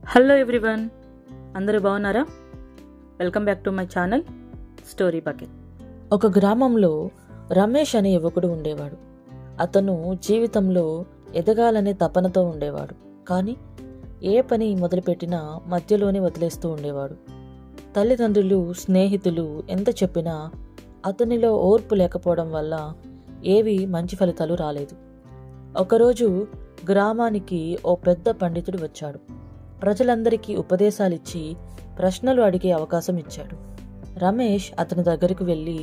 Hello everyone, అందరూ బాగున్నారా? Welcome back to my channel story bucket. ఒక గ్రామంలో రమేష్ అనే యువకుడు ఉండేవాడు. అతను జీవితంలో ఎదగాలనే తపనతో ఉండేవాడు. కానీ ఏ పని మొదలుపెట్టినా మధ్యలోనే వదిలేస్తూ ఉండేవాడు. తల్లిదండ్రులు, స్నేహితులు ఎంత చెప్పినా అతనిలో ఓర్పు లేకపోవడం వల్ల ఏవి మంచి ఫలితాలు రాలేదు. ఒకరోజు గ్రామానికి ఓ పెద్ద పండితుడు వచ్చాడు. ప్రజలందరికీ ఉపదేశాలిచ్చి ప్రశ్నలు అడిగే అవకాశం ఇచ్చాడు. రమేష్ అతని దగ్గరకు వెళ్ళి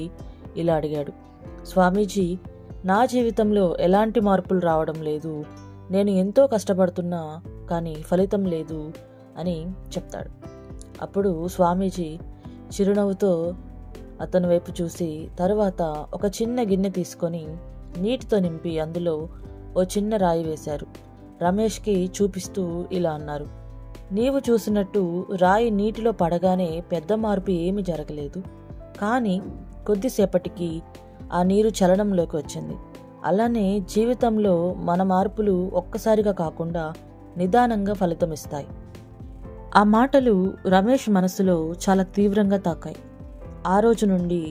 ఇలా అడిగాడు: స్వామీజీ, నా జీవితంలో ఎలాంటి మార్పులు రావడం లేదు. నేను ఎంతో కష్టపడుతున్నా కానీ ఫలితం లేదు అని చెప్తాడు. అప్పుడు స్వామీజీ చిరునవ్వుతో అతని వైపు చూసి తరువాత ఒక చిన్న గిన్నె తీసుకొని నీటితో నింపి అందులో ఓ చిన్న రాయి వేశారు. రమేష్కి చూపిస్తూ ఇలా అన్నారు: నీవు చూసినట్టు రాయి నీటిలో పడగానే పెద్ద మార్పు ఏమీ జరగలేదు. కానీ కొద్దిసేపటికి ఆ నీరు చలనంలోకి వచ్చింది. అలానే జీవితంలో మన మార్పులు ఒక్కసారిగా కాకుండా నిదానంగా ఫలితమిస్తాయి. ఆ మాటలు రమేష్ మనసులో చాలా తీవ్రంగా తాకాయి. ఆ రోజు నుండి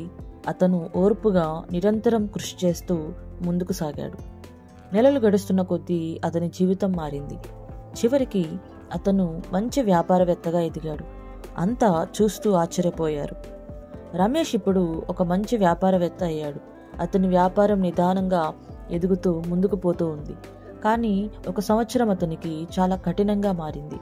అతను ఓర్పుగా నిరంతరం కృషి చేస్తూ ముందుకు సాగాడు. నెలలు గడుస్తున్న కొద్దీ అతని జీవితం మారింది. చివరికి అతను మంచి వ్యాపారవేత్తగా ఎదిగాడు. అంతా చూస్తూ ఆశ్చర్యపోయారు. రమేష్ ఇప్పుడు ఒక మంచి వ్యాపారవేత్త అయ్యాడు. అతని వ్యాపారం నిదానంగా ఎదుగుతూ ముందుకు పోతూ ఉంది. కానీ ఒక సంవత్సరం అతనికి చాలా కఠినంగా మారింది.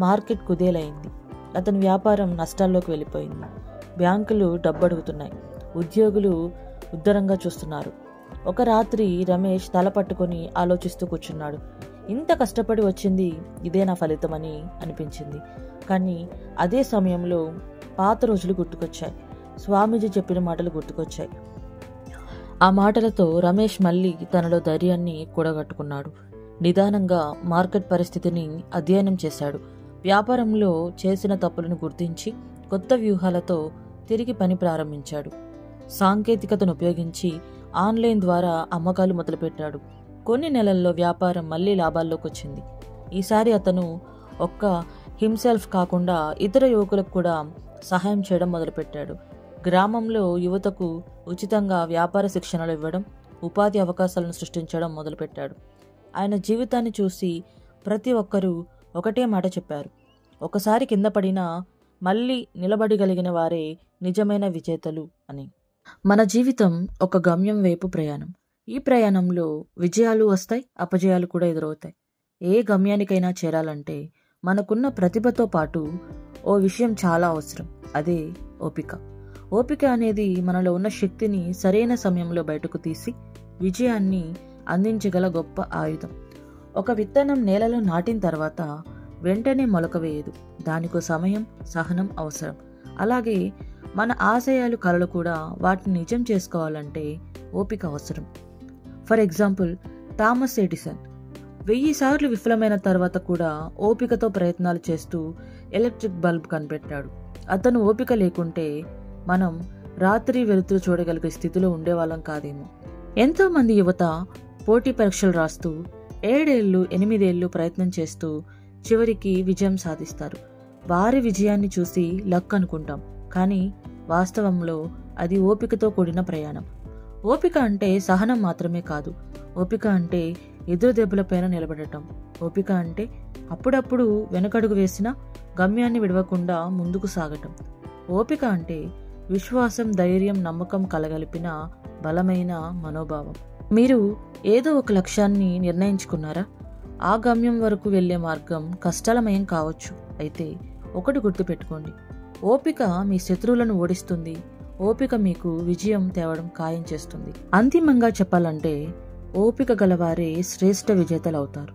మార్కెట్ కుదేలైంది. అతని వ్యాపారం నష్టాల్లోకి వెళ్ళిపోయింది. బ్యాంకులు డబ్బు అడుగుతున్నాయి. ఉద్యోగులు ఉద్ధరంగా చూస్తున్నారు. ఒక రాత్రి రమేష్ తల పట్టుకొని ఆలోచిస్తూ కూర్చున్నాడు. ఇంత కష్టపడి వచ్చింది ఇదే నా ఫలితమని అనిపించింది. కానీ అదే సమయంలో పాత రోజులు గుర్తుకొచ్చాయి. స్వామీజీ చెప్పిన మాటలు గుర్తుకొచ్చాయి. ఆ మాటలతో రమేష్ మళ్ళీ తనలో ధైర్యాన్ని కూడగట్టుకున్నాడు. నిదానంగా మార్కెట్ పరిస్థితిని అధ్యయనం చేశాడు. వ్యాపారంలో చేసిన తప్పులను గుర్తించి కొత్త వ్యూహాలతో తిరిగి పని ప్రారంభించాడు. సాంకేతికతను ఉపయోగించి ఆన్లైన్ ద్వారా అమ్మకాలు మొదలుపెట్టాడు. కొన్ని నెలల్లో వ్యాపారం మళ్లీ లాభాల్లోకి వచ్చింది. ఈసారి అతను ఒక్క హిమ్సెల్ఫ్ కాకుండా ఇతర యువకులకు కూడా సహాయం చేయడం మొదలుపెట్టాడు. గ్రామంలో యువతకు ఉచితంగా వ్యాపార శిక్షణలు ఇవ్వడం, ఉపాధి అవకాశాలను సృష్టించడం మొదలుపెట్టాడు. ఆయన జీవితాన్ని చూసి ప్రతి ఒక్కరూ ఒకటే మాట చెప్పారు: ఒకసారి కింద పడినా మళ్ళీ నిలబడగలిగిన వారే నిజమైన విజేతలు అని. మన జీవితం ఒక గమ్యం వైపు ప్రయాణం. ఈ ప్రయాణంలో విజయాలు వస్తాయి, అపజయాలు కూడా ఎదురవుతాయి. ఏ గమ్యానికైనా చేరాలంటే మనకున్న ప్రతిభతో పాటు ఓ విషయం చాలా అవసరం. అదే ఓపిక. ఓపిక అనేది మనలో ఉన్న శక్తిని సరైన సమయంలో బయటకు తీసి విజయాన్ని అందించగల గొప్ప ఆయుధం. ఒక విత్తనం నేలలో నాటిన తర్వాత వెంటనే మొలక వేయదు. దానికో సమయం, సహనం అవసరం. అలాగే మన ఆశయాలు, కలలు కూడా వాటిని నిజం చేసుకోవాలంటే ఓపిక అవసరం. ఫర్ ఎగ్జాంపుల్, థామస్ ఎడిసన్ 1000 సార్లు విఫలమైన తర్వాత కూడా ఓపికతో ప్రయత్నాలు చేస్తూ ఎలక్ట్రిక్ బల్బ్ కనిపెట్టాడు. అతను ఓపిక లేకుంటే మనం రాత్రి వెలుతురు చూడగలిగే స్థితిలో ఉండేవాళ్ళం కాదేమో. ఎంతో మంది యువత పోటీ పరీక్షలు రాస్తూ 7 ఏళ్ళు 8 ఏళ్ళు ప్రయత్నం చేస్తూ చివరికి విజయం సాధిస్తారు. వారి విజయాన్ని చూసి లక్ అనుకుంటాం, కానీ వాస్తవంలో అది ఓపికతో కూడిన ప్రయాణం. ఓపిక అంటే సహనం మాత్రమే కాదు. ఓపిక అంటే ఎదురు దెబ్బలపైన నిలబడటం. ఓపిక అంటే అప్పుడప్పుడు వెనకడుగు వేసిన గమ్యాన్ని విడవకుండా ముందుకు సాగటం. ఓపిక అంటే విశ్వాసం, ధైర్యం, నమ్మకం కలగలిపిన బలమైన మనోభావం. మీరు ఏదో ఒక లక్ష్యాన్ని నిర్ణయించుకున్నారా? ఆ గమ్యం వరకు వెళ్లే మార్గం కష్టాలమయం కావచ్చు. అయితే ఒకటి గుర్తుపెట్టుకోండి: ఓపిక మీ శత్రువులను ఓడిస్తుంది. ఓపిక మీకు విజయం తేవడం ఖాయం చేస్తుంది. అంతిమంగా చెప్పాలంటే ఓపిక గలవారే శ్రేష్ఠ విజేతలు అవుతారు.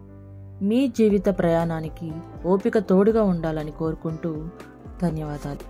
మీ జీవిత ప్రయాణానికి ఓపిక తోడుగా ఉండాలని కోరుకుంటూ ధన్యవాదాలు.